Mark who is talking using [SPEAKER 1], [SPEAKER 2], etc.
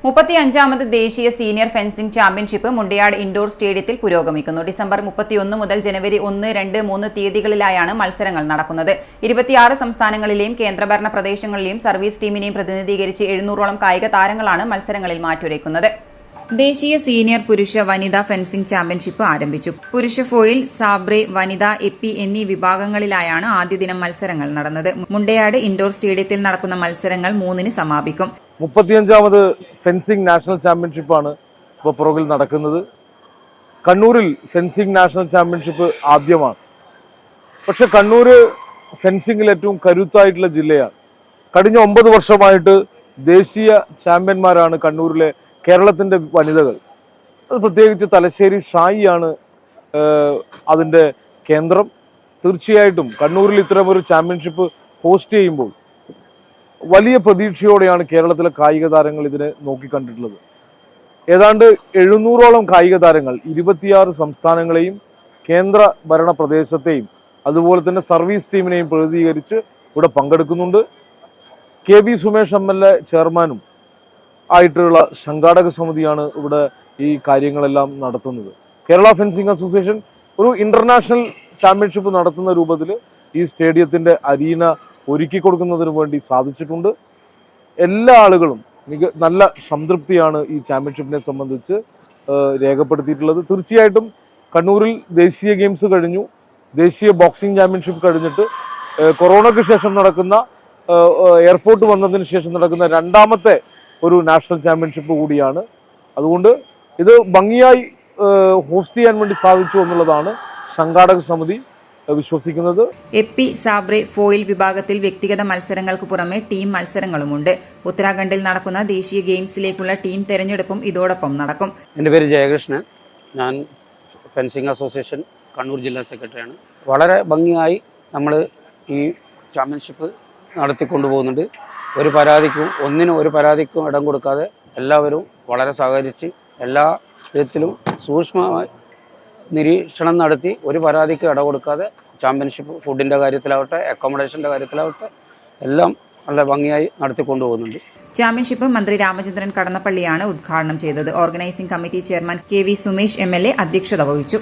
[SPEAKER 1] 35ാമത് ദേശീയ senior fencing championship Mundayad indoor സ്റ്റേഡിയത്തിൽ പുരോഗമിക്കുന്നു. ഡിസംബർ 31 മുതൽ ജനുവരി 1, 2, 3 തീയതികളിലായാണ് മത്സരങ്ങൾ നടക്കുന്നത്. 26 സംസ്ഥാനങ്ങളിലെയും കേന്ദ്രഭരണ പ്രദേശങ്ങളിലെയും സർവീസ് ടീമിനെയും പ്രതിനിധീകരിച്ച് 700ഓളം കായിക താരങ്ങളാണ് മത്സരങ്ങളിൽ മാറ്റുരയ്ക്കുന്നത്. ദേശീയ സീനിയർ പുരുഷ വനിതാ ഫെൻസിംഗ് ചാമ്പ്യൻഷിപ്പ് ആരംഭിച്ചു. പുരുഷ ഫോയിൽ, സാബ്രെ, വനിത, എപ്പി എന്നീ വിഭാഗങ്ങളിലായാണ് ആദ്യ ദിനം മത്സരങ്ങൾ നടന്നത്. മുണ്ടയാട് ഇൻഡോർ സ്റ്റേഡിയത്തിൽ നടക്കുന്ന മത്സരങ്ങൾ 3-ന് സമാപിക്കും.
[SPEAKER 2] 35ാമത് ഫെൻസിംഗ് നാഷണൽ ചാമ്പ്യൻഷിപ്പാണ് ഇപ്പോൾ പുറകിൽ നടക്കുന്നത്. കണ്ണൂരിൽ ഫെൻസിംഗ് നാഷണൽ ചാമ്പ്യൻഷിപ്പ് ആദ്യമാണ്. പക്ഷെ കണ്ണൂർ ഫെൻസിംഗിൽ ഏറ്റവും കരുത്തായിട്ടുള്ള ജില്ലയാണ്. കഴിഞ്ഞ 9 വർഷമായിട്ട് ദേശീയ ചാമ്പ്യന്മാരാണ് കണ്ണൂരിലെ കേരളത്തിൻ്റെ വനിതകൾ. അത് പ്രത്യേകിച്ച് തലശ്ശേരി ഷായിയാണ് അതിൻ്റെ കേന്ദ്രം. തീർച്ചയായിട്ടും കണ്ണൂരിൽ ഇത്തരമൊരു ചാമ്പ്യൻഷിപ്പ് ഹോസ്റ്റ് ചെയ്യുമ്പോൾ വലിയ പ്രതീക്ഷയോടെയാണ് കേരളത്തിലെ കായിക താരങ്ങൾ ഇതിനെ നോക്കിക്കണ്ടിട്ടുള്ളത്. ഏതാണ്ട് 700ഓളം കായിക താരങ്ങൾ 26 സംസ്ഥാനങ്ങളെയും കേന്ദ്ര ഭരണ പ്രദേശത്തെയും അതുപോലെ തന്നെ സർവീസ് ടീമിനെയും പ്രതിനിധീകരിച്ച് ഇവിടെ പങ്കെടുക്കുന്നുണ്ട്. KB സുമേഷ് MLA ചെയർമാനും ആയിട്ടുള്ള സംഘാടക സമിതിയാണ് ഇവിടെ ഈ കാര്യങ്ങളെല്ലാം നടത്തുന്നത്. കേരള ഫെൻസിംഗ് അസോസിയേഷൻ ഒരു ഇന്റർനാഷണൽ ചാമ്പ്യൻഷിപ്പ് നടത്തുന്ന രൂപത്തിൽ ഈ സ്റ്റേഡിയത്തിന്റെ അരീന ഒരുക്കി കൊടുക്കുന്നതിന് വേണ്ടി സാധിച്ചിട്ടുണ്ട്. എല്ലാ ആളുകളും നല്ല സംതൃപ്തിയാണ് ഈ ചാമ്പ്യൻഷിപ്പിനെ സംബന്ധിച്ച് രേഖപ്പെടുത്തിയിട്ടുള്ളത്. തീർച്ചയായിട്ടും കണ്ണൂരിൽ ദേശീയ ഗെയിംസ് കഴിഞ്ഞു, ദേശീയ ബോക്സിംഗ് ചാമ്പ്യൻഷിപ്പ് കഴിഞ്ഞിട്ട് കൊറോണയ്ക്ക് ശേഷം നടക്കുന്ന എയർപോർട്ട് വന്നതിന് ശേഷം നടക്കുന്ന 2ാമത്തെ ഒരു നാഷണൽ ചാമ്പ്യൻഷിപ്പ് കൂടിയാണ്. അതുകൊണ്ട് ഇത് ഭംഗിയായി ഹോസ്റ്റ് ചെയ്യാൻ വേണ്ടി സാധിച്ചു എന്നുള്ളതാണ് സംഘാടക സമിതി വിശ്വസിക്കുന്നത്.
[SPEAKER 1] എപ്പി, സാബ്രെ, ഫോയിൽ വിഭാഗത്തിൽ വ്യക്തിഗത മത്സരങ്ങൾക്ക് പുറമെ ടീം മത്സരങ്ങളുമുണ്ട്. ഉത്തരാഖണ്ഡിൽ നടക്കുന്ന ദേശീയ ഗെയിംസിലേക്കുള്ള ടീം തെരഞ്ഞെടുപ്പും ഇതോടൊപ്പം നടക്കും.
[SPEAKER 3] എൻ്റെ പേര് ജയകൃഷ്ണൻ. ഞാൻ ഫെൻസിംഗ് അസോസിയേഷൻ കണ്ണൂർ ജില്ലാ സെക്രട്ടറിയാണ്. വളരെ ഭംഗിയായി നമ്മൾ ഈ ചാമ്പ്യൻഷിപ്പ് നടത്തിക്കൊണ്ടുപോകുന്നുണ്ട്. ഒരു പരാതിക്കും ഇടം കൊടുക്കാതെ എല്ലാവരും വളരെ സഹകരിച്ച് എല്ലാ വിധത്തിലും സൂക്ഷ്മമായി നിരീക്ഷണം നടത്തി ഒരു പരാതിക്ക് ഇട കൊടുക്കാതെ ചാമ്പ്യൻഷിപ്പ് ഫുഡിൻ്റെ കാര്യത്തിലാവട്ടെ, അക്കോമഡേഷൻ്റെ കാര്യത്തിലാവട്ടെ എല്ലാം നല്ല ഭംഗിയായി നടത്തിക്കൊണ്ടുപോകുന്നുണ്ട്.
[SPEAKER 1] ചാമ്പ്യൻഷിപ്പ് മന്ത്രി രാമചന്ദ്രൻ കടന്നപ്പള്ളിയാണ് ഉദ്ഘാടനം ചെയ്തത്. Organising committee chairman KV Sumesh MLA അധ്യക്ഷത വഹിച്ചു.